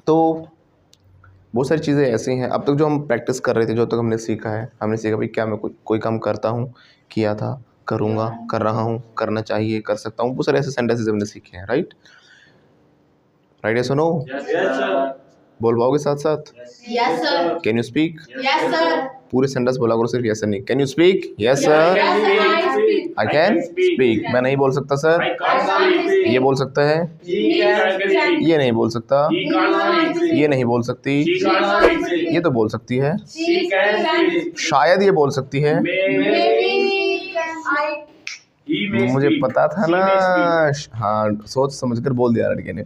तो बहुत सारी चीज़ें ऐसी हैं अब तक जो हम प्रैक्टिस कर रहे थे, जो तक हमने सीखा है, हमने सीखा भाई क्या मैं कोई काम करता हूँ, किया था, करूँगा, कर रहा हूँ, करना चाहिए, कर सकता हूँ, बहुत सारे ऐसे सेंटेंसेस हमने सीखे हैं। राइट राइट, यस और नो? बोल पाओगे साथ साथ? Yes, sir. Can you speak? Yes, sir. पूरे सेंटेंस बोला करो, सिर्फ यस नहीं। Can you speak? Yes sir, Yes, sir. I speak. I can speak. मैं नहीं बोल सकता सर, ये बोल सकता है, ये नहीं बोल सकता, ये नहीं बोल सकती, ये तो बोल सकती है, शायद ये बोल सकती है, मुझे पता था ना। हाँ, सोच समझ कर बोल दिया लड़के ने।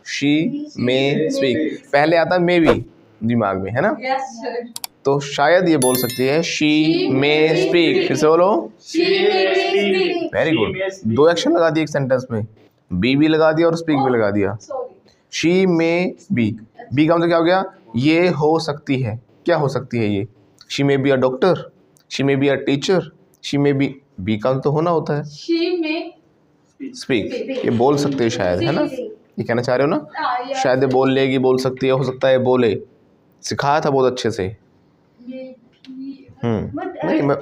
शी मे स्पीक, पहले आता मे बी दिमाग में, है ना? Yes, sir. तो शायद ये बोल सकती है शी मे स्पीक। फिर से बोलो। She may speak. Very good. 2 action लगा दिए एक सेंटेंस में, बी भी लगा दिया और स्पीक भी लगा दिया। Sorry. She may be, be का मतलब क्या हो गया? ये हो सकती है। क्या हो सकती है ये? She may be a doctor, she may be a teacher, she may B का तो होना होता है She may स्पीक। ये बोल सकते हैं शायद, है ना? ये कहना चाह रहे हो ना? yes. शायद ये बोल लेगी, बोल सकती है, हो सकता है बोले। सिखाया था बहुत अच्छे से। नहीं मैं,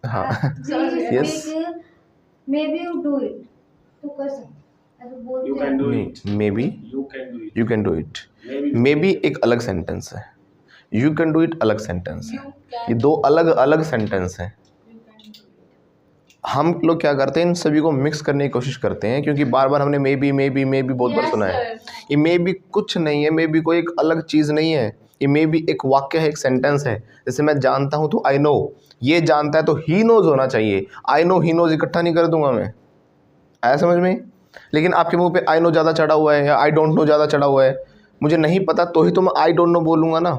हाँ yes, maybe you do it तो कर सकते ऐसे बोलते You can do नहीं it. May be You can do it. You can do it. Maybe. May be एक अलग सेंटेंस है, यू कैन डू इट अलग सेंटेंस है। You can. ये 2 अलग अलग सेंटेंस हैं। हम लोग क्या करते हैं, इन सभी को मिक्स करने की कोशिश करते हैं, क्योंकि बार बार हमने मे बी बहुत बार Yes, सुना है। sir. ये मे बी कुछ नहीं है, मे बी कोई एक अलग चीज़ नहीं है। ये मे बी एक वाक्य है, एक सेंटेंस है। जैसे मैं जानता हूँ तो आई नो, ये जानता है तो ही नोज होना चाहिए। आई नो ही नोज इकट्ठा नहीं कर दूंगा मैं, आया समझ में? लेकिन आपके मुंह पे आई नो ज़्यादा चढ़ा हुआ है या आई डोंट नो ज़्यादा चढ़ा हुआ है। मुझे नहीं पता तो ही तो मैं आई डोंट नो बोलूँगा ना।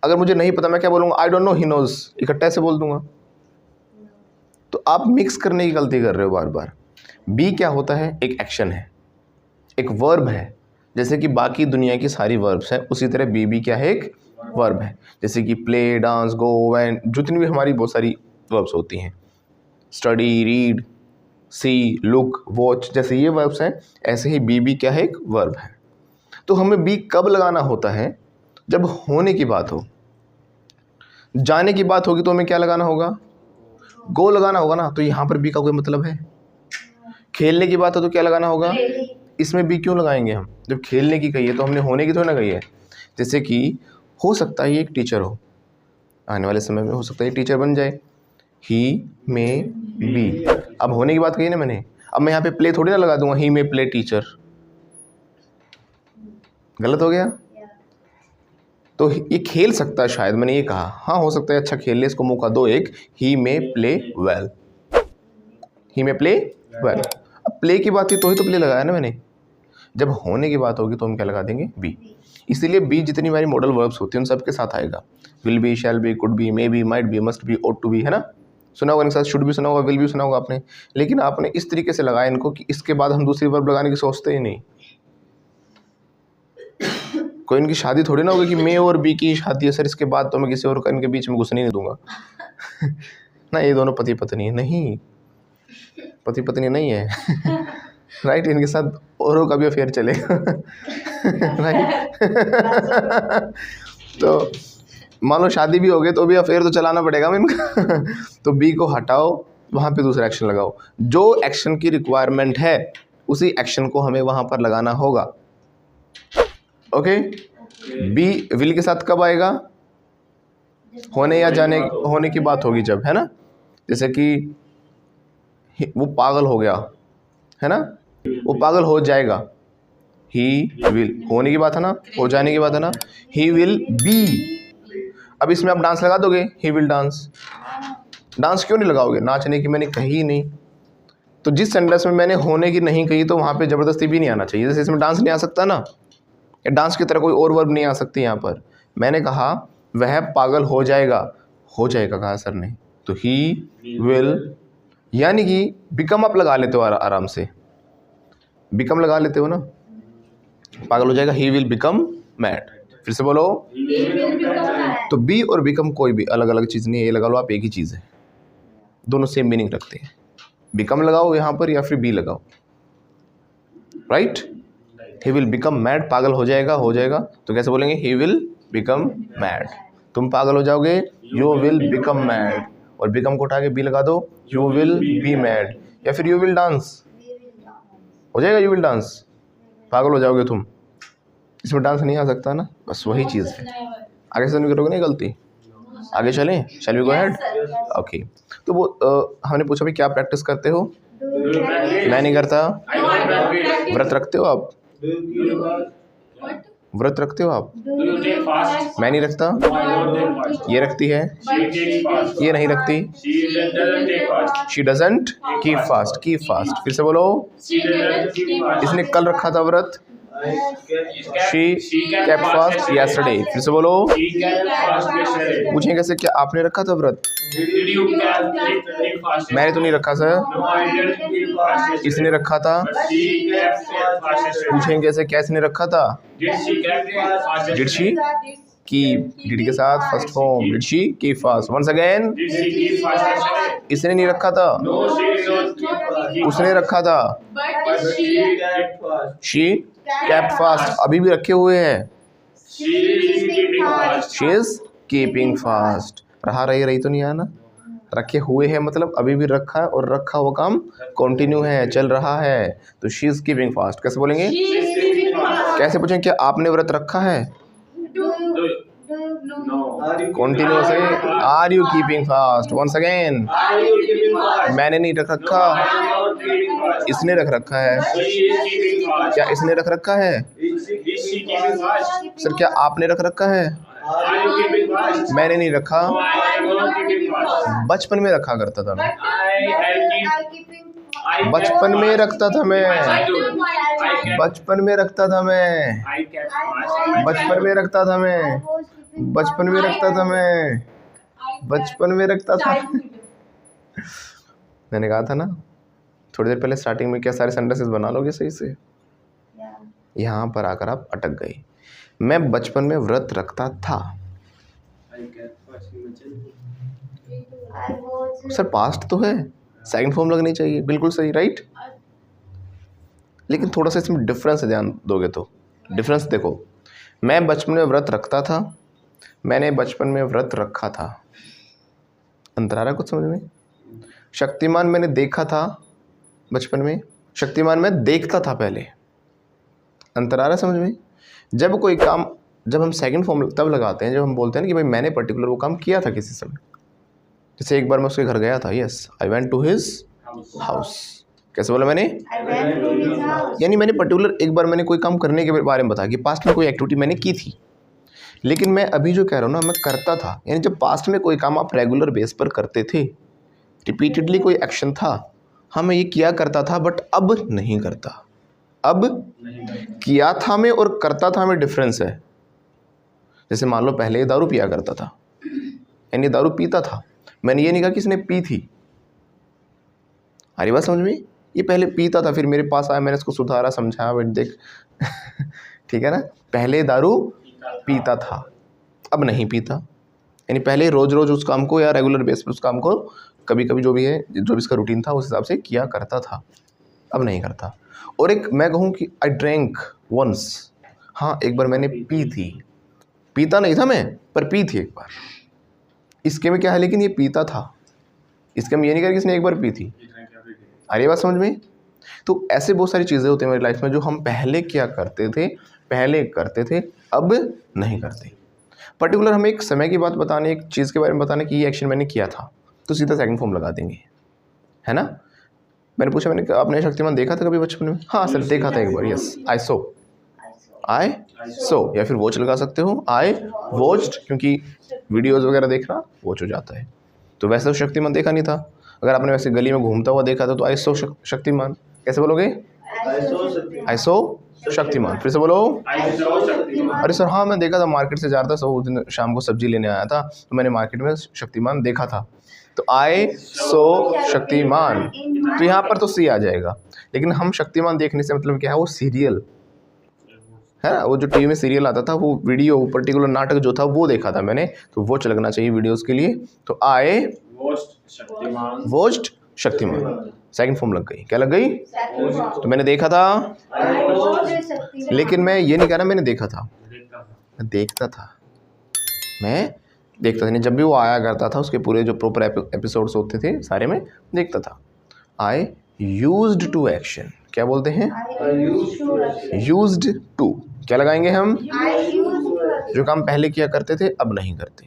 अगर मुझे नहीं पता मैं क्या बोलूँगा? I don't know he knows, इकट्ठा ऐसे बोल दूंगा। तो आप मिक्स करने की गलती कर रहे हो बार बार। बी क्या होता है? एक एक्शन है, एक वर्ब है। जैसे कि बाकी दुनिया की सारी वर्ब्स हैं, उसी तरह बी भी क्या है? एक वर्ब है। जैसे कि प्ले, डांस, गो, वैन, जितनी भी हमारी बहुत सारी वर्ब्स होती हैं, स्टडी, रीड, सी, लुक, वॉच, जैसे ये वर्ब्स हैं, ऐसे ही बी भी क्या है? एक वर्ब है। तो हमें बी कब लगाना होता है? जब होने की बात हो। जाने की बात होगी तो हमें क्या लगाना होगा? गो लगाना होगा ना। तो यहाँ पर बी का कोई मतलब है? खेलने की बात हो तो क्या लगाना होगा? इसमें बी क्यों लगाएंगे हम? जब खेलने की कही है तो हमने होने की थोड़ी ना कही है। जैसे कि हो सकता है ये एक टीचर हो, आने वाले समय में हो सकता है ये टीचर बन जाए। ही मे बी, अब होने की बात कही ना मैंने। अब मैं यहाँ पे प्ले थोड़ी ना लगा दूंगा, ही मे प्ले टीचर, गलत हो गया। तो ये खेल सकता है शायद, मैंने ये कहा। हाँ हो सकता है, अच्छा खेल ले, इसको मौका दो एक। ही मे प्ले वेल, ही मे प्ले वेल। अब प्ले की बात थी तो ही तो प्ले लगाया ना मैंने। जब होने की बात होगी तो हम क्या लगा देंगे? बी। इसीलिए बी जितनी हमारी मॉडल वर्ब्स होती हैं उन सबके साथ आएगा। Will be, shall be, could be, may be, might be, must be, ought to be, है ना? सुना होगा इनके साथ, शुड भी सुना होगा, विल भी सुना होगा आपने। लेकिन आपने इस तरीके से लगाया इनको कि इसके बाद हम दूसरी वर्ब लगाने की सोचते ही नहीं। कोई इनकी शादी थोड़ी ना होगी कि मे और बी की शादी है सर, इसके बाद तो मैं किसी और का इनके बीच में घुसने नहीं दूंगा। ना, ये दोनों पति पत्नी है, नहीं, पति पत्नी नहीं है। राइट, इनके साथ औरों का भी अफेयर चलेगा। राइट। तो मान लो शादी भी हो गई तो भी अफेयर तो चलाना पड़ेगा इनका। तो बी को हटाओ, वहाँ पे दूसरा एक्शन लगाओ। जो एक्शन की रिक्वायरमेंट है उसी एक्शन को हमें वहाँ पर लगाना होगा। ओके। बी विल के साथ कब आएगा? होने या जाने, होने की बात होगी जब, है ना? जैसे कि वो पागल हो गया, है ना? वो पागल हो जाएगा। ही विल, होने की बात है ना, हो जाने की बात है ना। He will be. अब इसमें आप डांस लगा दोगे, ही विल डांस। डांस क्यों नहीं लगाओगे? नाचने की मैंने कही ही नहीं। तो जिस सेंटेंस में मैंने होने की नहीं कही तो वहाँ पे ज़बरदस्ती भी नहीं आना चाहिए। जैसे इसमें डांस नहीं आ सकता ना, या डांस की तरह कोई और वर्ब नहीं आ सकती यहाँ पर। मैंने कहा वह पागल हो जाएगा, हो जाएगा कहा सर ने, तो ही विल, यानी कि बिकम आप लगा लेते हो आराम से, बिकम लगा लेते हो ना। पागल हो जाएगा, ही विल बिकम मैड। फिर से बोलो। तो बी और बिकम कोई भी अलग अलग चीज़ नहीं है, ये लगा लो आप, एक ही चीज़ है, दोनों सेम मीनिंग रखते हैं। बिकम लगाओ यहाँ पर या फिर बी लगाओ। Right. He will become mad, पागल हो जाएगा। तो कैसे बोलेंगे? He will become mad. तुम पागल हो जाओगे, यू विल बिकम मैड, और बिकम को उठा के बी लगा दो, यू विल बी मैड। या फिर यू विल डांस, हो जाएगा यू विल डांस, पागल हो जाओगे तुम। इसमें डांस नहीं आ सकता ना, बस वही चीज़ है। आगे से नहीं करोगे नहीं गलती, आगे चलें, shall we go ahead? Okay. तो वो हमने पूछा भाई क्या प्रैक्टिस करते हो? मैं नहीं करता। व्रत रखते हो आप? व्रत रखते हो आप? मैं नहीं रखता। ये रखती है, ये नहीं रखती। She doesn't keep fast, keep fast. फिर से बोलो। इसने कल रखा था व्रत, शी केप्ट फास्ट यस्टरडे। फिर से बोलो। पूछें कैसे, क्या आपने रखा था व्रत? मैंने तो नहीं रखा सर, इसने रखा था। पूछें कैसे, क्या इसने रखा था? डिड शी कीप, डिड के साथ first form, did she keep fast. Once again, इसने नहीं रखा था, उसने रखा था। शी केप्ट फास्ट, अभी भी रखे हुए हैं। She is keeping fast. रहा रही तो नहीं आना, रखे हुए हैं मतलब अभी भी रखा है, और रखा हुआ काम कंटिन्यू है, चल रहा है। तो शी इज कीपिंग फास्ट कैसे बोलेंगे? कैसे पूछें, क्या आपने व्रत रखा है? कंटिन्यू से, are you keeping fast? Once again, मैंने नहीं रख रखा, इसने रख रखा है। क्या इसने रख रखा है? सर क्या आपने रख रखा है? मैंने नहीं रखा, बचपन में रखा करता था मैं, बचपन में रखता था मैं, बचपन में रखता था मैं, बचपन में रखता था मैं, बचपन में रखता था मैं, बचपन में रखता था। मैंने कहा था ना थोड़ी देर पहले स्टार्टिंग में, क्या सारे सेंटेंसेस बना लोगे सही से? यहाँ पर आकर आप अटक गए। मैं बचपन में व्रत रखता था। सर पास्ट तो है, सेकंड फॉर्म लगनी चाहिए, बिल्कुल सही, राइट। लेकिन थोड़ा सा इसमें डिफरेंस ध्यान दोगे तो डिफरेंस देखो। मैं बचपन में व्रत रखता था, मैंने बचपन में व्रत रखा था। अंतर आ रहा है कुछ समझ में? शक्तिमान मैंने देखा था बचपन में, शक्तिमान मैं देखता था पहले। अंतर आ रहा है समझ में? जब कोई काम, जब हम सेकंड फॉर्म तब लगाते हैं जब हम बोलते हैं ना कि भाई मैंने पर्टिकुलर वो काम किया था किसी समय। जैसे एक बार मैं उसके घर गया था, yes I went to his house. कैसे बोला मैंने? यानी मैंने पर्टिकुलर एक बार मैंने कोई काम करने के बारे में बताया कि पास्ट में कोई एक्टिविटी मैंने की थी। लेकिन मैं अभी जो कह रहा हूँ ना, मैं करता था। यानी जब पास्ट में कोई काम आप रेगुलर बेस पर करते थे, रिपीटेडली कोई एक्शन था, हाँ मैं ये किया करता था, बट अब नहीं करता। अब किया था में और करता था में डिफरेंस है। जैसे मान लो पहले दारू पिया करता था, यानी दारू पीता था, मैंने ये नहीं कहा कि इसने पी थी। हमारी बात समझ में? ये पहले पीता था, फिर मेरे पास आया, मैंने इसको सुधारा, समझाया, बट देख ठीक है ना। पहले दारू पीता था, अब नहीं पीता। यानी पहले रोज़ रोज़ उस काम को या रेगुलर बेस पर उस काम को कभी कभी जो भी है, जो भी इसका रूटीन था उस हिसाब से किया करता था, अब नहीं करता। और एक मैं कहूँ कि आई ड्रैंक वंस, हाँ एक बार मैंने पी थी, पीता नहीं था मैं पर पी थी एक बार। इसके में क्या है, लेकिन ये पीता था, इसके में ये नहीं कहा कि इसने एक बार पी थी। अरे बात समझ में? तो ऐसे बहुत सारी चीज़ें होती हैं मेरी लाइफ में जो हम पहले क्या करते थे, पहले करते थे, अब नहीं करते। पर्टिकुलर हमें एक समय की बात बताने, एक चीज़ के बारे में बताने कि ये एक्शन मैंने किया था, तो सीधा सेकंड फॉर्म लगा देंगे, है ना। मैंने पूछा, मैंने आपने शक्तिमान देखा था कभी बचपन में? हाँ सर देखा था एक बार, यस आई सो, आई सो, या फिर वॉच लगा सकते हो, आई वॉच्ड, क्योंकि वीडियोज़ वगैरह देखना वॉच हो जाता है। तो वैसे तो शक्तिमान देखा नहीं था। अगर आपने वैसे गली में घूमता हुआ देखा था तो आई सो शक्तिमान। कैसे बोलोगे? आई सो शक्तिमान। फिर से बोलो। अरे सर हाँ मैं देखा था, मार्केट से जा रहा था, उस दिन शाम को सब्जी लेने आया था, तो मैंने मार्केट में शक्तिमान देखा था। तो आई सो शक्तिमान, तो यहाँ पर तो सी आ जाएगा। लेकिन हम शक्तिमान देखने से मतलब क्या है, वो सीरियल है ना, वो जो टीवी में सीरियल आता था, वो वीडियो पर्टिकुलर नाटक जो था वो देखा था मैंने, तो वो लगना चाहिए वीडियोस के लिए। तो I watched Shaktimaan. Second form लग गई। क्या लग गई? Second form. तो मैंने देखा था, आई वॉज दे सकती है। लेकिन मैं ये नहीं कह रहा मैंने देखा था, मैं देखता था, मैं देखता था नहीं। जब भी वो आया करता था उसके पूरे जो प्रॉपर एपिसोड्स होते थे सारे में देखता था। आई यूज्ड टू एक्शन, क्या बोलते हैं? I used to. Used to क्या लगाएंगे हम? I used to. जो काम पहले किया करते थे अब नहीं करते।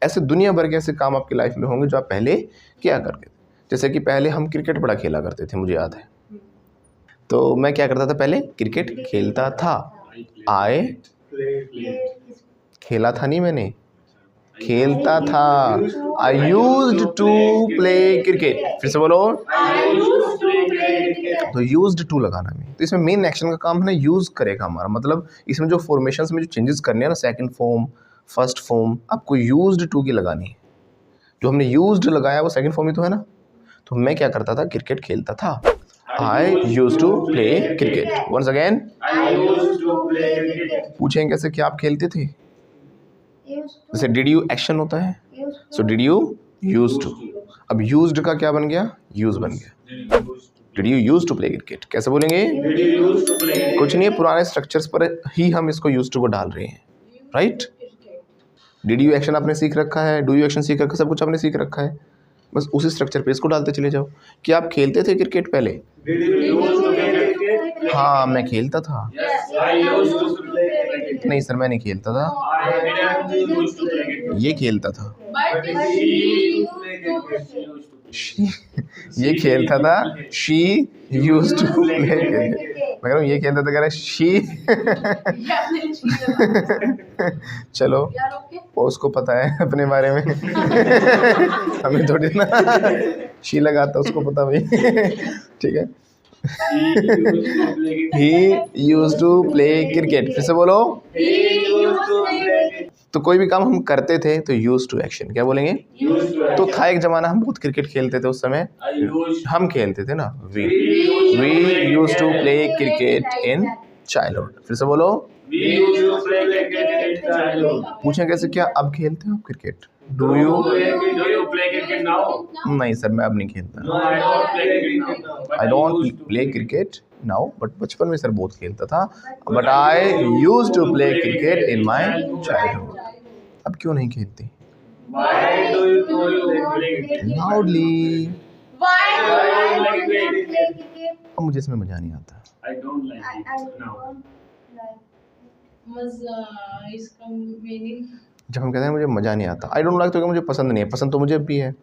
ऐसे दुनिया भर के ऐसे काम आपकी लाइफ में होंगे जो आप पहले किया करते थे। जैसे कि पहले हम क्रिकेट बड़ा खेला करते थे, मुझे याद है। तो मैं क्या करता था? पहले क्रिकेट खेलता था। आए खेला था नहीं, मैंने खेलता था। I used to play cricket. फिर से बोलो। I used to play cricket. तो यूज्ड टू लगाना में, तो इसमें मेन एक्शन का काम है ना यूज करेगा हमारा। मतलब इसमें जो फॉर्मेशंस में जो चेंजेस करने हैं ना, सेकंड फॉर्म, फर्स्ट फॉर्म, आपको यूज्ड टू की लगानी है। जो हमने यूज्ड लगाया वो सेकंड फॉर्म ही तो है ना। तो मैं क्या करता था? क्रिकेट खेलता था। I used to play cricket. Once again I used to play cricket. पूछेंगे कैसे क्या आप खेलते थे? Used to. जैसे डिड यू एक्शन होता है, used so did you use to. अब यूज्ड का क्या बन गया? यूज बन गया। Did you use to play cricket कैसे बोलेंगे? कुछ नहीं है, पुराने स्ट्रक्चर्स पर ही हम इसको यूज टू को डाल रहे हैं, राइट? डिड यू एक्शन आपने सीख रखा है, डू यू एक्शन सीख रखा है, सब कुछ आपने सीख रखा है। बस उसी स्ट्रक्चर पे इसको डालते चले जाओ। कि आप खेलते थे क्रिकेट पहले? हाँ मैं खेलता था। नहीं सर मैं नहीं खेलता था, ये खेलता था। ये खेलता था। She used to play cricket. मैं कह रहा हूँ ये खेलता था, कह रहा शी। चलो वो उसको पता है अपने बारे में। हमें थोड़ी ना शी लगाता, उसको पता भाई। ठीक है। He used to play cricket. फिर से बोलो। तो कोई भी काम हम करते थे तो यूज टू एक्शन क्या बोलेंगे? तो था एक जमाना हम बहुत क्रिकेट खेलते थे, उस समय हम खेलते थे ना। We use to play cricket in childhood. फिर से बोलो। पूछें कैसे क्या अब खेलते हो आप क्रिकेट? Do you? नहीं सर मैं अब नहीं खेलता। I don't play cricket now, but बचपन में सर बहुत खेलता था। But I use to play cricket in my childhood. अब क्यों नहीं खेलते? लाउडली। अब मुझे इसमें मजा नहीं आता। इसका मीनिंग जब हम कहते हैं मुझे मजा नहीं आता, आई डोंट लाइक, तो क्या मुझे पसंद नहीं है। पसंद तो मुझे भी है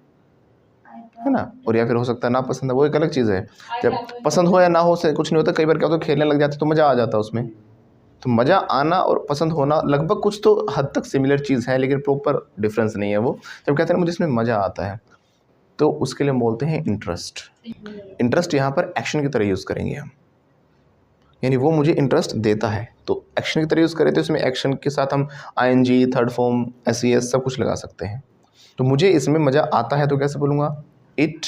ना। और या फिर हो सकता है ना पसंद है, वो एक अलग चीज़ है। जब पसंद हो या ना हो से कुछ नहीं होता। कई बार क्या होता है खेलने लग जाते तो मज़ा आ जाता है उसमें। तो मज़ा आना और पसंद होना लगभग कुछ तो हद तक सिमिलर चीज़ है, लेकिन प्रॉपर डिफरेंस नहीं है वो। जब कहते हैं मुझे इसमें मज़ा आता है तो उसके लिए हम बोलते हैं इंटरेस्ट। इंटरेस्ट यहाँ पर एक्शन की तरह यूज़ करेंगे हम, यानी वो मुझे इंटरेस्ट देता है। तो एक्शन की तरह यूज़ करें तो इसमें एक्शन के साथ हम आईएनजी, थर्ड फॉर्म, एसईएस सब कुछ लगा सकते हैं। तो मुझे इसमें मज़ा आता है तो कैसे बोलूँगा? It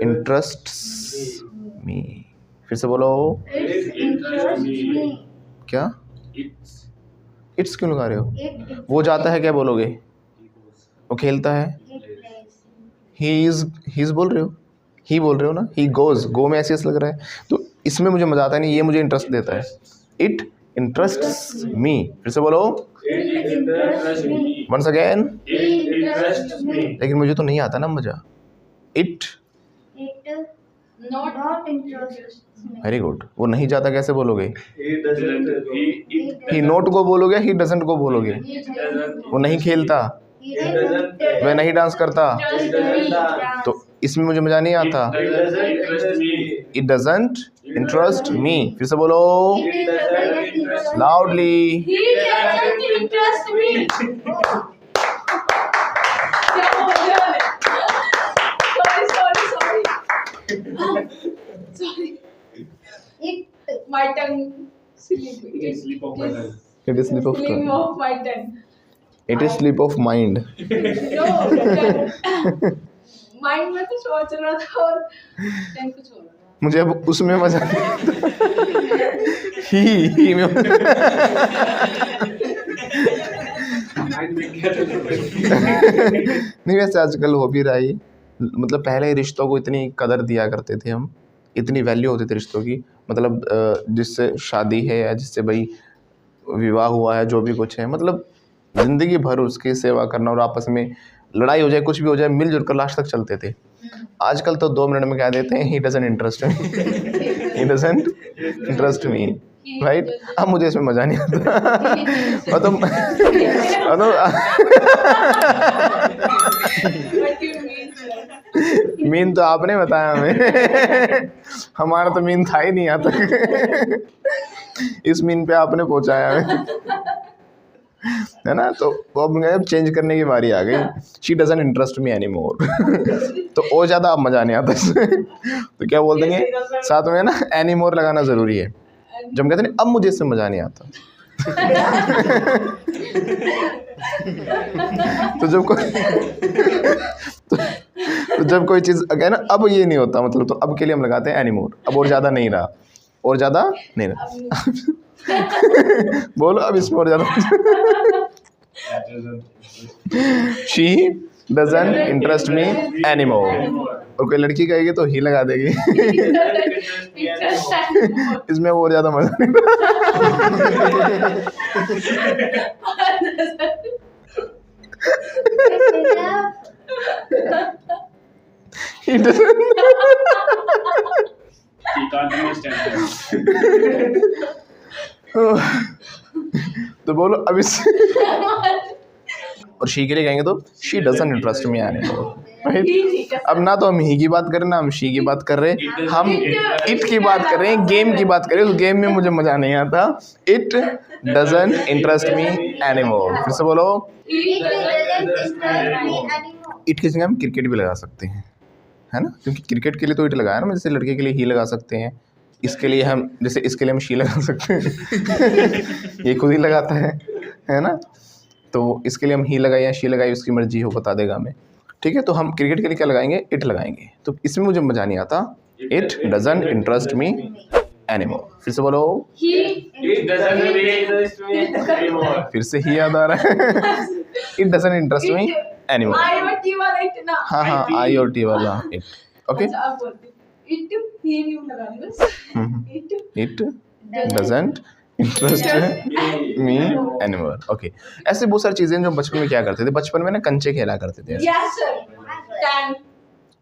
interests me. फिर से बोलो। क्या? इट्स क्यों लगा रहे हो? वो जाता है क्या बोलोगे? वो खेलता है। ही इज बोल रहे हो, ही बोल रहे हो ना। ही गोज, गो में एसईएस लग रहा है। तो इसमें मुझे मजा आता है नहीं, ये मुझे इंटरेस्ट देता है। It interests me. फिर से बोलो। Once again. लेकिन मुझे तो नहीं आता ना मजा। It not interest. Very good. वो नहीं जाता कैसे बोलोगे? ही नॉट को बोलोगे, ही डजंट को बोलोगे। वो नहीं खेलता, वह नहीं डांस करता, तो इसमें मुझे मजा नहीं आता। It doesn't interest me. फिर से बोलो loudly. My tongue slip. It is slip of tongue. Slipping of my tongue. It is slip of mind. No, mind में तो सोच रहा था और tongue कुछ और रहा। मुझे अब उसमें मजा ही में नहीं, वैसे आजकल हो भी रहा है। मतलब पहले रिश्तों को इतनी कदर दिया करते थे हम, इतनी वैल्यू होती थी रिश्तों की, मतलब जिससे शादी है या जिससे भाई विवाह हुआ है, जो भी कुछ है, मतलब ज़िंदगी भर उसकी सेवा करना, और आपस में लड़ाई हो जाए कुछ भी हो जाए मिलजुल कर लास्ट तक चलते थे। आजकल तो 2 मिनट में कह देते हैं he doesn't interest me, he doesn't interest me, right. अब मुझे इसमें मज़ा नहीं आता। और तो What do you mean, sir? Mean तो आपने बताया हमें, हमारा तो मीन था ही नहीं यहाँ तक। इस मीन पे आपने पहुँचाया हमें, है ना। तो अब चेंज करने की बारी आ गई, she doesn't interest me any more. तो और ज़्यादा अब मज़ा नहीं आता इसमें। तो क्या बोल देंगे साथ में ना, एनी मोर लगाना ज़रूरी है। जब हम कहते हैं अब मुझे इससे मज़ा नहीं आता, तो जब कोई चीज़ अगर ना अब ये नहीं होता, मतलब तो अब के लिए हम लगाते हैं एनी मोर, अब और ज़्यादा नहीं रहा, और ज़्यादा नहीं रहा। बोलो अब इसमें और ज़्यादा। She doesn't interest me any more, और कोई लड़की कहेगी तो ही लगा देगी। इसमें और ज़्यादा मज़ा नहीं He doesn't. He can't understand that. तो बोलो अब इस और शी के लिए कहेंगे तो she doesn't interest me any more, right. अब ना तो हम ही की बात करें ना हम शी की बात कर रहे हैं, हम इट की बात कर रहे हैं, गेम की बात करें, उस गेम में मुझे मज़ा नहीं आता। It doesn't interest me any more. फिर से बोलो, इट की जगह हम क्रिकेट भी लगा सकते हैं, है ना, क्योंकि क्रिकेट के लिए तो इट लगाया ना, जैसे लड़के के लिए ही लगा सकते हैं, इसके लिए हम जैसे इसके लिए हम शी लगा सकते हैं। ये खुद ही लगाता है ना। तो इसके लिए हम ही लगाए या शी लगाई, उसकी मर्जी हो, बता देगा हमें, ठीक है। तो हम क्रिकेट के लिए क्या लगाएंगे, इट लगाएंगे। तो इसमें मुझे मज़ा नहीं आता, it doesn't interest me any more. फिर से बोलो, It doesn't interest me anymore. फिर से ही याद आ रहा है। It doesn't interest me any more. IoT वाला इट ना। हाँ हाँ, आई और टी वाला इट, ओके। अच्छा आप बोलते इट ही नहीं लगा दी बस। It doesn't interest me any more, okay. ऐसे बहुत सारी चीज़ें जो बचपन में क्या करते थे, बचपन में ना कंचे खेला करते थे। Yes sir.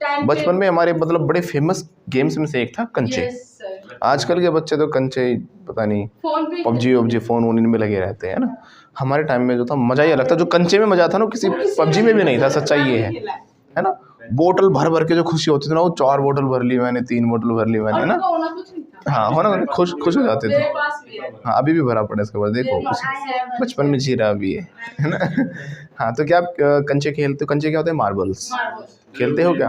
10 बचपन में हमारे मतलब बड़े फेमस गेम्स में से एक था कंचे। Yes sir. आजकल के बच्चे तो कंचे पता नहीं फोन पे पबजी फोन वोन में लगे रहते हैं ना। हमारे टाइम में जो था मज़ा ही अलग था, जो कंचे में मज़ा था ना किसी पबजी में भी नहीं था, सच्चाई ये है ना। बोतल भर भर के जो खुशी होती थी ना, वो 4 बोतल भर ली मैंने, 3 बोतल भर ली मैंने, है ना। होना कुछ नहीं था। हाँ, होना खुश हो जाते थे। मेरे पास भी है। हाँ, अभी भी भरा पड़ा है इसके बाद, देखो बचपन में जी रहा भी है ना। हाँ, तो क्या आप कंचे खेलते हो? कंचे क्या होते हैं? मार्बल्स खेलते हो क्या?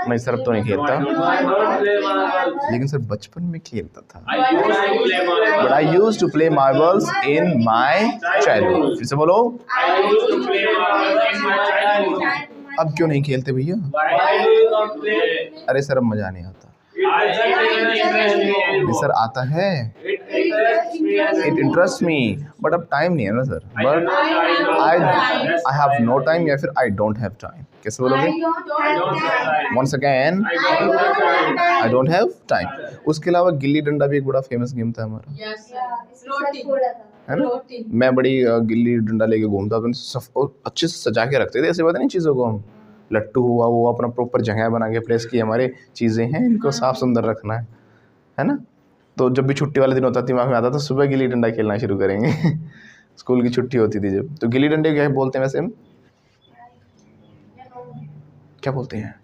नहीं सर, अब तो नहीं खेलता, लेकिन सर बचपन में खेलता था। But I used to play marbles in my childhood. फिर से बोलो, अब क्यों नहीं खेलते भैया? अरे सर अब मजा नहीं आता। सर आता है, इट इंटरेस्ट मी, बट अब टाइम नहीं है ना sir. But I have no time, या फिर आई डोंट हैव टाइम। कैसे बोलोगे? Once again, I don't have time. उसके अलावा गिल्ली डंडा भी एक बड़ा फेमस गेम था हमारा, यस रोटी है ना। रोटी मैं बड़ी गिल्ली डंडा लेके घूमता, अपन अच्छे से सजा के रखते थे, ऐसे बात नहीं चीज़ों को। हम लट्टू हुआ वो अपना प्रॉपर जगह बना के प्लेस की हमारे चीज़ें हैं, इनको साफ सुंदर रखना है ना। तो जब भी छुट्टी वाले दिन होता दिमाग में आता था सुबह गिल्ली डंडा खेलना शुरू करेंगे। स्कूल की छुट्टी होती थी जब, तो गिल्ली डंडे क्या बोलते हैं वैसे हम? क्या बोलते हैं?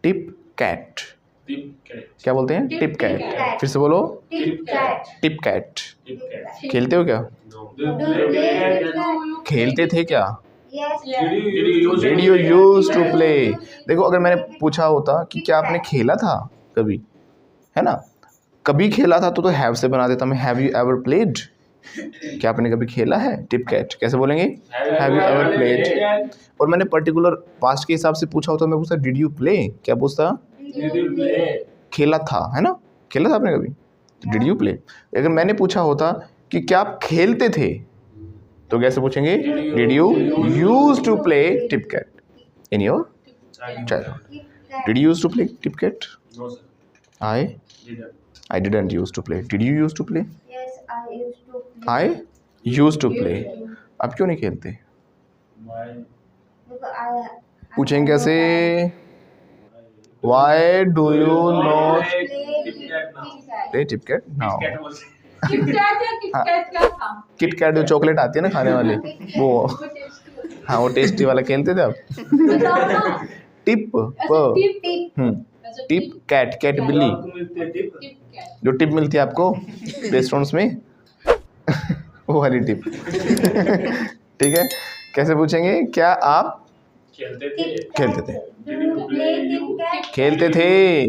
Tip cat. क्या बोलते हैं? Tip cat. फिर से बोलो, टिप कैट। खेलते हो क्या? खेलते थे क्या? Radio use to play. देखो, अगर मैंने पूछा होता कि क्या आपने खेला था कभी, है ना, कभी खेला था तो हैव से बना देता मैं, हैव यू एवर प्लेड। क्या आपने कभी खेला है? Tip cat. कैसे बोलेंगे? Have you ever played. और मैंने पर्टिकुलर पास्ट के हिसाब से पूछा होता, मैं पूछता डिड यू प्ले। क्या पूछता? खेला था, है ना, खेला था आपने कभी, डिड यू प्ले। अगर मैंने पूछा होता कि क्या आप खेलते थे, तो कैसे पूछेंगे? Did you use to play tip cat in your childhood? Did you use to play tip cat? No, sir. I Didn't. I didn't use to play. Did you use to play? Yes, I used to play. I use to play. अब क्यों नहीं खेलते? Why? Because I पूछेंगे कैसे? Why do you not play tip cat now? Cat was. KitKat या KitKat क्या था? Kit जो चॉकलेट आती है ना खाने वाली, वो वो टेस्टी होता हाँ वो टेस्टी वाला खेलते थे आप. है। बताओ ना। टिप अच्छा, टिप अच्छा, टिप कैट, कैट बिल्ली, आपको मिलती है tip? किटकैट। जो टिप मिलती है आपको रेस्टोरेंट्स में वो वाली टिप. ठीक है. कैसे पूछेंगे? क्या आप खेलते थे. खेलते थे? Do you play Kit Kat? खेलते थे.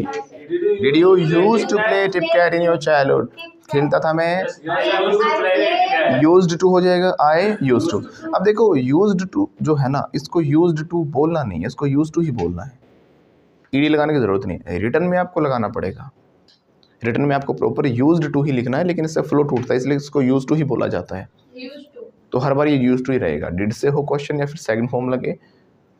Did you use to play tip cat in your childhood? खेलता था मैं. Yes, I used to play Kit Kat. Used to हो जाएगा, आई यूज्ड टू. अब देखो यूज्ड टू जो है ना, इसको यूज्ड टू बोलना नहीं है, इसको यूज्ड टू ही बोलना है. ईडी लगाने की जरूरत नहीं है. रिटर्न में आपको लगाना पड़ेगा. रिटर्न में आपको प्रॉपर यूज्ड टू ही लिखना है, लेकिन इससे फ्लो टूटता है, इसलिए इसको यूज्ड टू ही बोला जाता है. Used to। तो हर बार ये यूज्ड टू ही रहेगा. डिड से हो क्वेश्चन या फिर सेकंड फॉर्म लगे,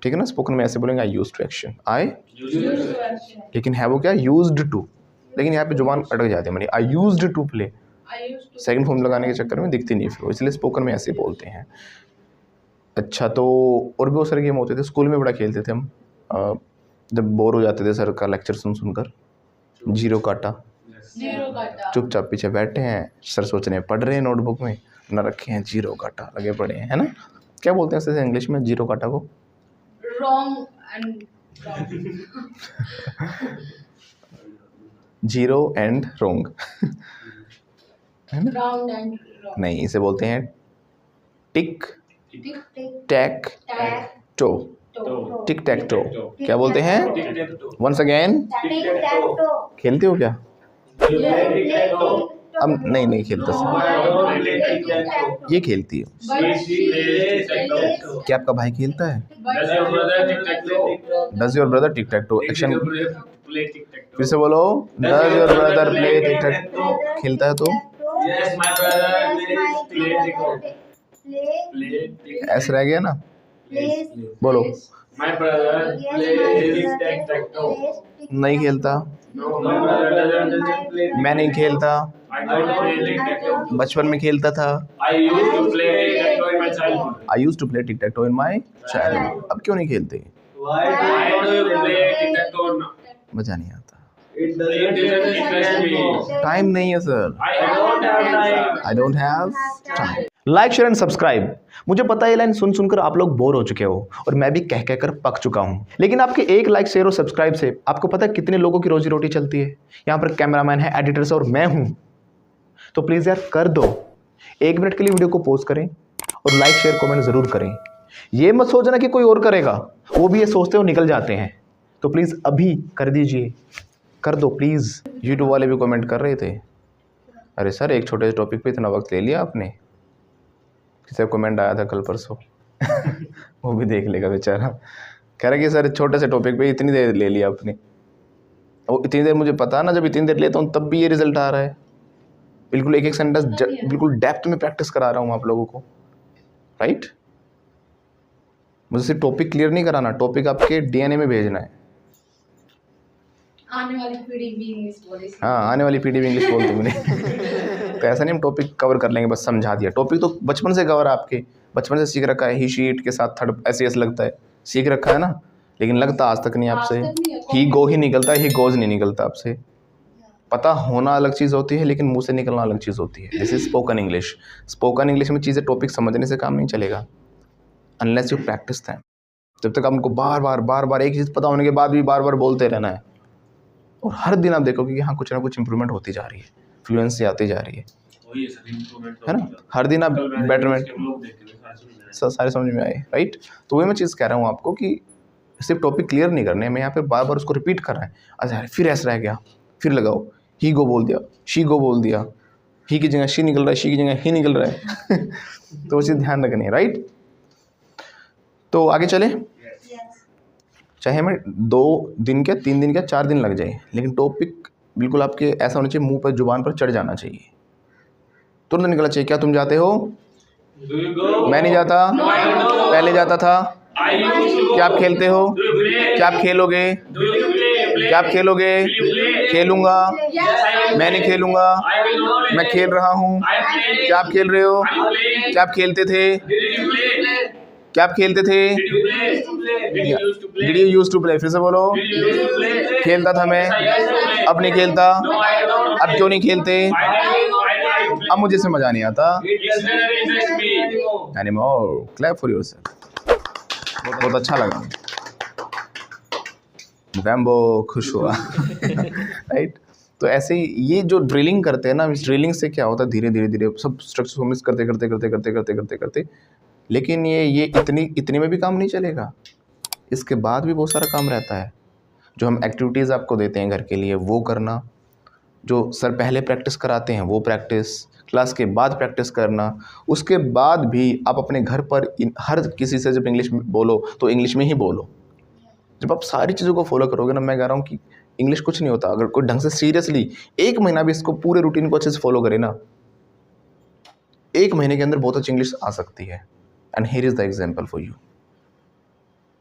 ठीक है ना. स्पोकन में ऐसे बोलेंगे I used to action, I. Used to action। लेकिन है वो क्या? Used to. लेकिन यहाँ पे जुबान अटक जाती है मेरी. I used to play. I used to। Second form लगाने के चक्कर में दिखती नहीं फ्लो, इसलिए स्पोकन में ऐसे बोलते हैं. अच्छा, तो और भी बहुत सारे गेम होते थे. स्कूल में बड़ा खेलते थे हम. जब बोर हो जाते थे सर का लेक्चर सुन सुनकर. जीरो काटा. जीरो काटा। चुपचाप पीछे बैठे हैं, सर सोच रहे हैं पढ़ रहे हैं नोटबुक में, न रखे हैं जीरो काटा, लगे पड़े हैं, है ना. क्या बोलते हैं ऐसे इंग्लिश में जीरो काटा को? Wrong and wrong। Zero and wrong. Round and wrong। नहीं, इसे बोलते हैं tic tic tac tac toe. Toe. Tic tac toe. क्या बोलते हैं? Tic tac toe. Once again. Tic Tac Toe. खेलते हो क्या? You play tic tac toe. अब नहीं खेलता sir. I don't play tic tac toe. ये खेलती है. She plays tic tac toe. क्या आपका भाई खेलता है? Does your brother tic tac toe? Does your brother tick tac to? Action Does your brother play tic tac toe? फिर से बोलो. Does your brother play tic टैक? खेलता है तो Yes, my brother plays play tic tac toe. Play. Play tic. ऐसा रह गया ना. Plays. बोलो. My brother Yes, plays my tic brother tac toe. plays Tic नहीं खेलता. No, my brother doesn't play. मैं नहीं खेलता. I don't play tic tac toe. बचपन में खेलता था. I used to play tic tac toe in my childhood. I used to play tic tac toe in my childhood. अब क्यों नहीं खेलते? Why do you play tic tac toe now? मजा नहीं आता. It doesn't interest me. Time नहीं है sir. I don't have time. I don't have time. Like share and subscribe. मुझे पता है ये लाइन सुन सुनकर आप लोग बोर हो चुके हो और मैं भी कह कहकर पक चुका हूँ, लेकिन आपके एक लाइक शेयर और सब्सक्राइब से आपको पता है कितने लोगों की रोजी रोटी चलती है. यहाँ पर कैमरामैन है, एडिटर्स और मैं हूँ. तो प्लीज़ यार कर दो. 1 मिनट के लिए वीडियो को पॉज करें और लाइक शेयर कमेंट ज़रूर करें. ये मत सोचना कि कोई और करेगा, वो भी ये सोचते हो निकल जाते हैं. तो प्लीज़ अभी कर दीजिए, कर दो प्लीज़. यूट्यूब वाले भी कमेंट कर रहे थे, अरे सर एक छोटे से टॉपिक पे इतना वक्त ले लिया आपने. किसी का कमेंट आया था कल परसों वो भी देख लेगा बेचारा. कह रहा कि सर छोटे से टॉपिक पे इतनी देर ले लिया आपने. वो इतनी देर मुझे पता ना, जब इतनी देर लेता हूँ तब भी ये रिजल्ट आ रहा है. बिल्कुल एक सेंटेंस बिल्कुल डेप्थ में प्रैक्टिस करा रहा हूँ आप लोगों को, राइट. मुझे सिर्फ टॉपिक क्लियर नहीं कराना, टॉपिक आपके डीएनए में भेजना है. आने वाली पीढ़ी भी इंग्लिश बोले। हाँ, आने वाली पीढ़ी भी इंग्लिश बोलती मुझे तो ऐसा नहीं हम टॉपिक कवर कर लेंगे, बस समझा दिया. टॉपिक तो बचपन से कवर आपके बचपन से सीख रखा है. ही शीट के साथ थर्ड ऐसे लगता है, सीख रखा है ना, लेकिन लगता आज तक नहीं आपसे. ही गो ही निकलता है, ही गोज नहीं निकलता आपसे. पता होना अलग चीज़ होती है, लेकिन मुंह से निकलना अलग चीज़ होती है. This is spoken English. Spoken English में चीज़ें टॉपिक समझने से काम नहीं चलेगा अनलेस यू प्रैक्टिस दैम. जब तक आपको बार बार एक चीज़ पता होने के बाद भी बार बार बोलते रहना है. और हर दिन आप देखोगे कि हाँ कुछ ना कुछ इंप्रूवमेंट होती जा रही है, फ्लुएंसी आती जा रही है, है ना. हर दिन आप बेटरमेंट सारे समझ में आए, राइट. तो वही मैं चीज़ कह रहा हूँ आपको कि सिर्फ टॉपिक क्लियर नहीं करने, मैं यहाँ पे बार बार उसको रिपीट कर रहा है. अच्छा फिर ऐसा रह गया, फिर लगाओ. ही गो बोल दिया, शी गो बोल दिया, ही की जगह शी निकल रहा है, शी की जगह ही निकल रहा है तो वो चीज़ ध्यान रखनी है, राइट. तो आगे चले. चाहे हमें 2 दिन क्या 3 दिन क्या 4 दिन लग जाए, लेकिन टॉपिक बिल्कुल आपके ऐसा होना चाहिए, मुंह पर जुबान पर चढ़ जाना चाहिए, तुरंत निकलना चाहिए. क्या तुम जाते हो? Do you go? मैं नहीं जाता, No, I don't know. पहले जाता था। I used to go. क्या आप खेलते हो? Do you play? क्या आप खेलोगे? Do you play? Play? क्या आप खेलोगे? Will you play? खेलूंगा। Yes, I will मैं नहीं play. खेलूंगा, I will not play. मैं खेल रहा हूँ। I play. क्या आप खेल रहे हो? Are you playing? क्या आप खेलते थे? Did you play? क्या आप खेलते थे? Did you play? Did you used to play? Did you used to play? फिर से बोलो। Did you used to play? खेलता था मैं, Yes, I play. अब नहीं खेलता। No, I don't. अब क्यों नहीं खेलते? I play. अब मुझे से मजा नहीं आता। It's very interesting me. Anymore. Clap for yourself. बहुत अच्छा लगा। वैम्बो खुश हुआ। राइट। तो ऐसे ही ये जो ड्रिलिंग करते हैं ना, इस ड्रिलिंग से क्या होता है, धीरे धीरे धीरे सब स्ट्रक्चर को मिस करते करते करते करते करते करते करते, लेकिन ये इतनी में भी काम नहीं चलेगा। इसके बाद भी बहुत सारा काम रहता है। जो हम एक्टिविटीज़ आपको देते हैं घर के लिए वो करना, जो सर पहले प्रैक्टिस कराते हैं वो प्रैक्टिस, क्लास के बाद प्रैक्टिस करना। उसके बाद भी आप अपने घर पर हर किसी से जब इंग्लिश में बोलो तो इंग्लिश में ही बोलो। जब आप सारी चीज़ों को फॉलो करोगे ना, मैं कह रहा हूँ कि इंग्लिश कुछ नहीं होता। अगर कोई ढंग से सीरियसली 1 महीना भी इसको पूरे रूटीन को अच्छे से फॉलो करे ना, 1 महीने के अंदर बहुत अच्छी इंग्लिश आ सकती है। And here is the example for you.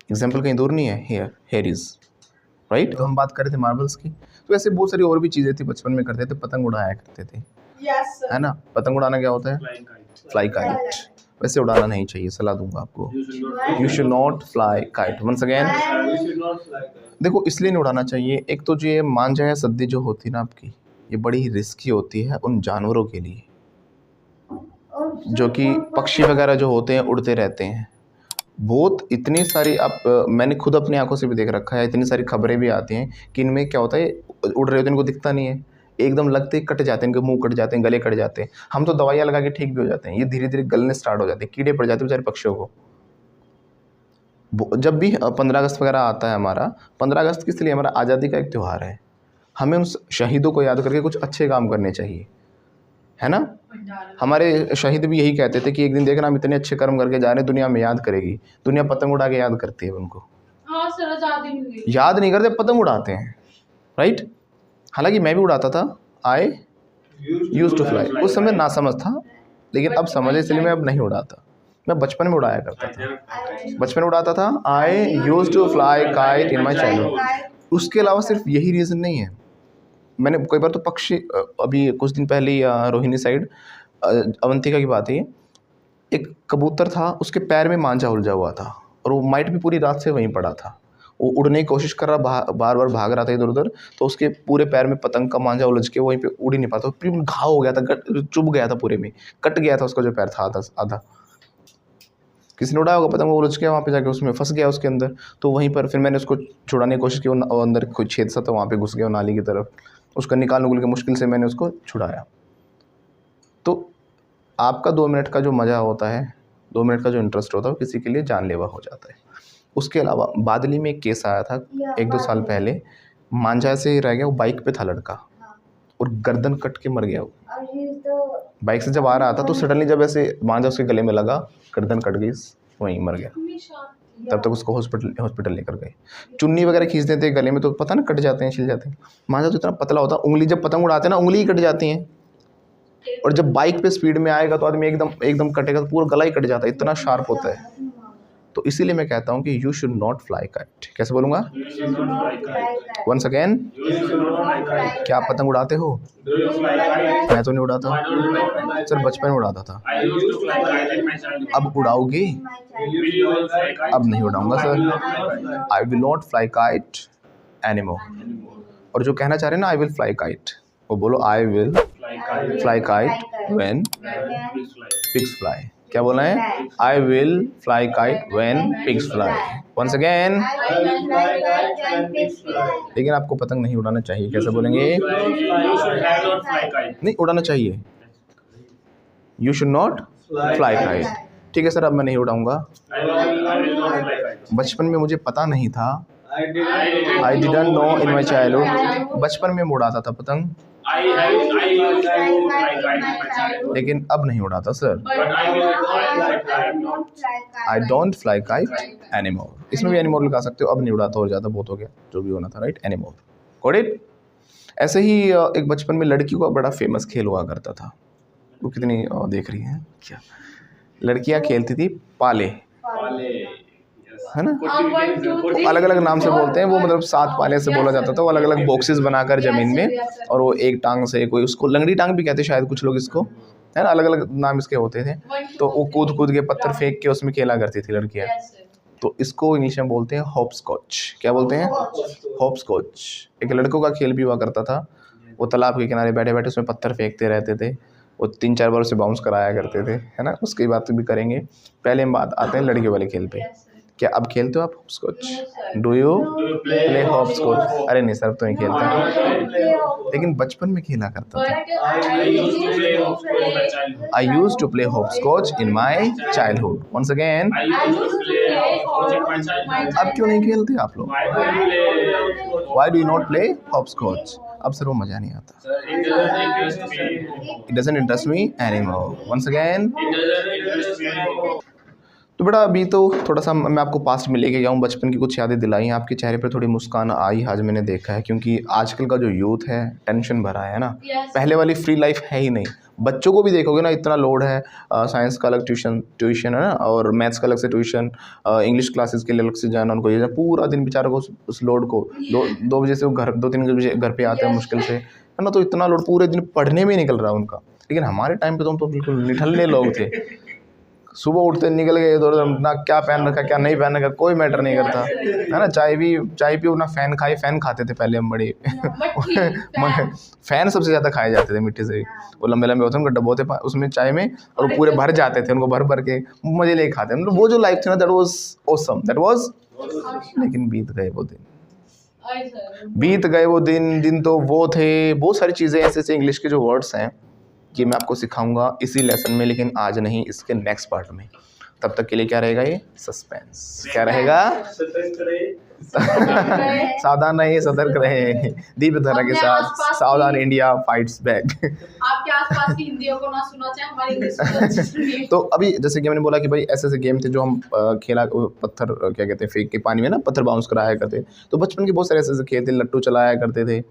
Example कहीं दूर नहीं है, हियर इज़ राइट। तो हम बात कर रहे थे मार्बल्स की, तो ऐसे बहुत सारी और भी चीज़ें थी। बचपन में करते थे, पतंग उड़ाया करते थे, Yes, sir. है ना। पतंग उड़ाना क्या होता है? Flying kite. Fly kite. वैसे उड़ाना नहीं चाहिए, सलाह दूंगा आपको। You should not fly. You should not fly kite. Once again, You should not fly kite. देखो इसलिए नहीं उड़ाना चाहिए। एक तो जो ये मांझा या सद्दी जो होती है ना आपकी, ये बड़ी ही रिस्की होती है उन जानवरों के लिए जो कि पक्षी वगैरह जो होते हैं उड़ते रहते हैं। बहुत इतनी सारी मैंने खुद अपनी आंखों से भी देख रखा है, इतनी सारी खबरें भी आती हैं कि इनमें क्या होता है, उड़ रहे होते हैं, इनको दिखता नहीं है, एकदम लगते ही कट जाते हैं, इनके मुंह कट जाते हैं, गले कट जाते हैं। हम तो दवाइयाँ लगा के ठीक भी हो जाते हैं, ये धीरे धीरे गलने स्टार्ट हो जाते हैं, कीड़े पड़ जाते हैं बेचारे पक्षियों को। जब भी 15 अगस्त वगैरह आता है हमारा, 15 अगस्त किस लिए, हमारा आज़ादी का एक त्यौहार है। हमें उन शहीदों को याद करके कुछ अच्छे काम करने चाहिए, है ना। हमारे शहीद भी यही कहते थे कि एक दिन देखना हम इतने अच्छे कर्म करके जा रहे हैं, दुनिया में याद करेगी। दुनिया पतंग उड़ा के याद करती है उनको, हाँ सर, आजादी मिल गई। याद नहीं करते, पतंग उड़ाते हैं, राइट। हालांकि मैं भी उड़ाता था, आई यूज्ड टू फ्लाई। उस समय ना समझ था, लेकिन अब समझ, इसलिए मैं अब नहीं उड़ाता। मैं बचपन में उड़ाया करता था, बचपन में उड़ाता था। I used to fly kite in my childhood. उसके अलावा सिर्फ यही रीज़न नहीं है। मैंने कई बार तो पक्षी, अभी कुछ दिन पहले ही रोहिणी साइड अवंतिका की बात है, एक कबूतर था, उसके पैर में मांझा उलझा हुआ था और वो माइट भी पूरी रात से वहीं पड़ा था। वो उड़ने की कोशिश कर रहा, बार बार भाग रहा था इधर उधर, तो उसके पूरे पैर में पतंग का मांझा उलझ के वहीं पे उड़ ही नहीं पाता, फिर घाव हो गया था, चुभ गया था पूरे में, कट गया था उसका जो पैर था आधा। किसी ने उड़ाया होगा पतंग, वो उलझ गया वहाँ पे जाके, उसमें फंस गया उसके अंदर। तो वहीं पर फिर मैंने उसको छुड़ाने की कोशिश की, वो अंदर कोई छेद सा था, वहाँ पे घुस गया नाली की तरफ, उसका निकाल के मुश्किल से मैंने उसको छुड़ाया। तो आपका 2 मिनट का जो मज़ा होता है, 2 मिनट का जो इंटरेस्ट होता है, वो किसी के लिए जानलेवा हो जाता है। उसके अलावा बादली में एक केस आया था 1-2 साल पहले, मांझा से ही रह गया, वो बाइक पे था लड़का और गर्दन कट के मर गया वो। बाइक से जब आ रहा था तो सडनली जब ऐसे मांझा उसके गले में लगा, गर्दन कट गई, वहीं मर गया। तब तक उसको हॉस्पिटल लेकर गए। चुन्नी वगैरह खींच देते गले में तो पता ना कट जाते हैं, छिल जाते हैं। मांझा तो इतना पतला होता है, उंगली जब पतंग उड़ाते हैं ना, उंगली ही कट जाती हैं। और जब बाइक पे स्पीड में आएगा तो आदमी एकदम कटेगा, तो पूरा गला ही कट जाता है, इतना शार्प होता है। तो इसीलिए मैं कहता हूँ कि you should not fly kite. कैसे बोलूँगा? You should not fly kite. Once again, You should not fly kite. क्या आप पतंग उड़ाते हो? Do you fly kite? मैं तो नहीं उड़ाता, I don't fly kite. Sir बचपन में उड़ाता था। I used to fly kite in my childhood. अब उड़ाओगे? Will you will fly kite? अब नहीं उड़ाऊंगा I will sir. not fly kite. I will not fly kite anymore. और जो कहना चाह रहे हैं ना आई विल फ्लाई काइट, वो बोलो I will Fly kite. Fly kite when Please fly. Pigs fly. क्या बोलना है? I will fly kite when pigs fly. Once again, लेकिन आपको पतंग नहीं उड़ाना चाहिए। कैसे बोलेंगे? You should have not fly kite. नहीं उड़ाना चाहिए, you should not fly kite. ठीक है सर, अब मैं नहीं उड़ाऊंगा। I will not fly kite. बचपन में मुझे पता नहीं था, I I didn't know in my childhood. बचपन में मैं उड़ाता था पतंग, I used to fly kite in my childhood. लेकिन अब नहीं उड़ाता sir. But I will fly kite. I don't fly kite anymore. इसमें भी एनीमोर लगा सकते हो, अब नहीं उड़ाता, और ज़्यादा बहुत हो गया, जो भी होना था, राइट। Anymore, got it. ऐसे ही एक बचपन में लड़कियों का बड़ा फेमस खेल हुआ करता था, वो कितनी देख रही हैं क्या? लड़कियां खेलती थी पाले, पाले, है ना। One, two, three. अलग अलग नाम से बोलते हैं वो, मतलब 7 पाले से बोला जाता था। वो अलग अलग बॉक्सेस बनाकर जमीन में, Yes, sir. और वो एक टांग से, कोई उसको लंगड़ी टांग भी कहते हैं शायद कुछ लोग इसको, है ना। अलग अलग नाम इसके होते थे। तो वो कूद कूद के पत्थर फेंक के उसमें खेला करती थी लड़कियां। Yes, sir. तो इसको इंग्लिश में बोलते हैं हॉपस्कॉच। क्या बोलते हैं? हॉपस्कॉच। एक लड़कों का खेल भी हुआ करता था। वो तालाब के किनारे बैठे बैठे उसमें पत्थर फेंकते रहते थे। वो 3-4 बार उसे बाउंस कराया करते थे, है ना। उसकी बात भी करेंगे। पहले हम बात आते हैं लड़कियों वाले खेल पे। Yes, sir. क्या अब खेलते हो आप hopscotch? No, sir. Do you play play hopscotch? hopscotch? अरे नहीं सर, तो नहीं खेलते हैं, लेकिन बचपन में खेला करता था। But I used to play hopscotch in my childhood. I used to play hopscotch in my childhood. Once again, I used to play hopscotch in my childhood. अब क्यों नहीं खेलते आप लोग? Why do you play hopscotch? Why do you not play hopscotch? अब sir वो मज़ा नहीं आता। Sir, it doesn't interest me. It doesn't interest me anymore. Once again, It doesn't interest me anymore. तो बेटा अभी तो थोड़ा सा मैं आपको पास्ट में लेके गया हूँ, बचपन की कुछ यादें दिलाई हैं। आपके चेहरे पर थोड़ी मुस्कान आई आज मैंने देखा है, क्योंकि आजकल का जो यूथ है टेंशन भरा है ना। Yes. पहले वाली फ्री लाइफ है ही नहीं। बच्चों को भी देखोगे ना, इतना लोड है। साइंस का अलग ट्यूशन है ना, और मैथ्स का अलग से ट्यूशन, इंग्लिश क्लासेस के लिए अलग से जाना उनको। ये पूरा दिन बेचारों को उस लोड को 2 बजे से वो घर 2-3 बजे घर पे आते हैं मुश्किल से, है ना। तो इतना लोड पूरे दिन पढ़ने में निकल रहा है उनका। लेकिन हमारे टाइम पे तो हम तो बिल्कुल निठल्ले लोग थे। सुबह उठते निकल गए इधर उधर, ना क्या पहन रखा क्या नहीं पहन रखा कोई मैटर नहीं करता, है ना। चाय पियो ना, फ़ैन खाए। फ़ैन खाते थे पहले हम बड़ी फ़ैन सबसे ज़्यादा खाए जाते थे मिट्टी से। वो लंबे लंबे होते हैं, उनका डब्बे होते उसमें चाय में, और वो पूरे भर जाते थे। उनको भर भर के मज़े लेके खाते। मतलब वो जो लाइफ थी ना, that was awesome, that was. लेकिन बीत गए वो दिन, Ay, sir. बीत गए वो दिन तो वो थे। बहुत सारी चीज़ें ऐसे ऐसे इंग्लिश के जो वर्ड्स हैं, ये मैं आपको सिखाऊंगा इसी लेसन में, लेकिन आज नहीं, इसके नेक्स्ट पार्ट में। तब तक के लिए क्या रहेगा? ये सस्पेंस। क्या रहेगा? सतर्क रहे। सावधान रहे, सतर्क रहे, दीप धारा के अपने साथ। आसपास सावधान, की- इंडिया फाइट्स बैक। आपके आसपास की हिंदियों को ना सुना चाहे हमारी इंग्लिश तो अभी जैसे कि मैंने बोला कि भाई ऐसे ऐसे गेम थे जो हम खेला, पत्थर क्या कहते हैं फेंक के पानी में ना, पत्थर बाउंस कराया करते। तो बचपन के बहुत सारे ऐसे ऐसे खेल थे, लट्टू चलाया करते थे,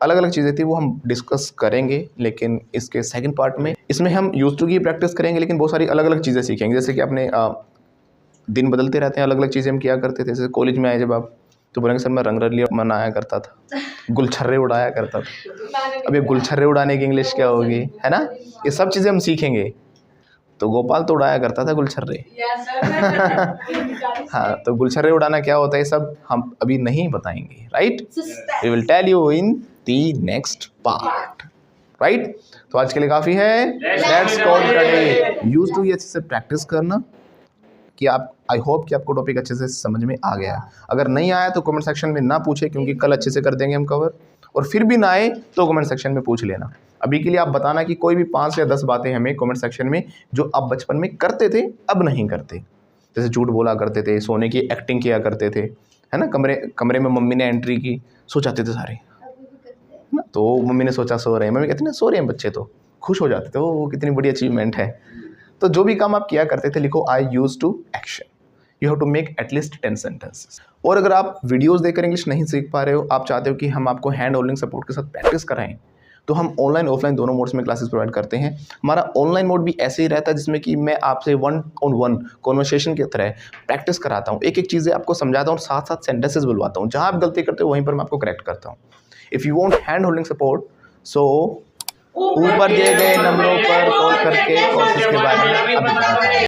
अलग अलग चीज़ें थी, वो हम डिस्कस करेंगे। लेकिन इसके सेकंड पार्ट में इसमें हम यूज टू की प्रैक्टिस करेंगे, लेकिन बहुत सारी अलग अलग चीज़ें सीखेंगे। जैसे कि अपने दिन बदलते रहते हैं, अलग अलग चीज़ें हम किया करते थे। जैसे कॉलेज में आए जब आप, तो बोलेंगे सर मैं रंगरलिया मनाया करता था, गुलछर्रे उड़ाया करता था। अब ये गुलछर्रे उड़ाने की इंग्लिश क्या होगी, है ना। ये सब चीज़ें हम सीखेंगे। तो गोपाल तो उड़ाया करता था गुलछर्रे। हाँ, तो गुलछर्रे उड़ाना क्या होता है, सब हम अभी नहीं बताएंगे, right. We will tell you in the next part, right. तो आज के लिए काफ़ी है। Let's call it a day. Use to ये अच्छे से प्रैक्टिस करना, कि आप, आई होप कि आपको टॉपिक अच्छे से समझ में आ गया। अगर नहीं आया तो कमेंट सेक्शन में ना पूछे, क्योंकि कल अच्छे से कर देंगे हम कवर। और फिर भी ना आए तो कमेंट सेक्शन में पूछ लेना। अभी के लिए आप बताना कि कोई भी 5 या 10 बातें हमें कमेंट सेक्शन में जो आप बचपन में करते थे अब नहीं करते। जैसे झूठ बोला करते थे, सोने की एक्टिंग किया करते थे, है ना। कमरे में मम्मी ने एंट्री की, सो जाते थे सारे, ना। तो मम्मी ने सोचा सो रहे हैं, मम्मी कहती ना सो रहे हैं बच्चे, तो खुश हो जाते थे। वो कितनी बड़ी अचीवमेंट है। तो जो भी काम आप किया करते थे, लिखो I use to action. You have to make at least 10 sentences. और अगर आप वीडियोस देखकर इंग्लिश नहीं सीख पा रहे हो, आप चाहते हो कि हम आपको हैंड होल्डिंग सपोर्ट के साथ प्रैक्टिस कराएं, तो हम ऑनलाइन ऑफलाइन दोनों मोड्स में क्लासेस प्रोवाइड करते हैं। हमारा ऑनलाइन मोड भी ऐसे ही रहता है, जिसमें कि मैं आपसे 1-on-1 कॉन्वर्सेशन की तरह प्रैक्टिस कराता हूँ। एक एक चीज़ें आपको समझाता हूँ, साथ साथ सेंटेंसेस बुलवाता हूँ। जहाँ आप गलती करते हो वहीं पर मैं आपको करेक्ट करता हूँ। If you want hand holding support, so ऊपर दिए गए नंबरों पर कॉल करके कोर्सेज के बारे में आप बताना।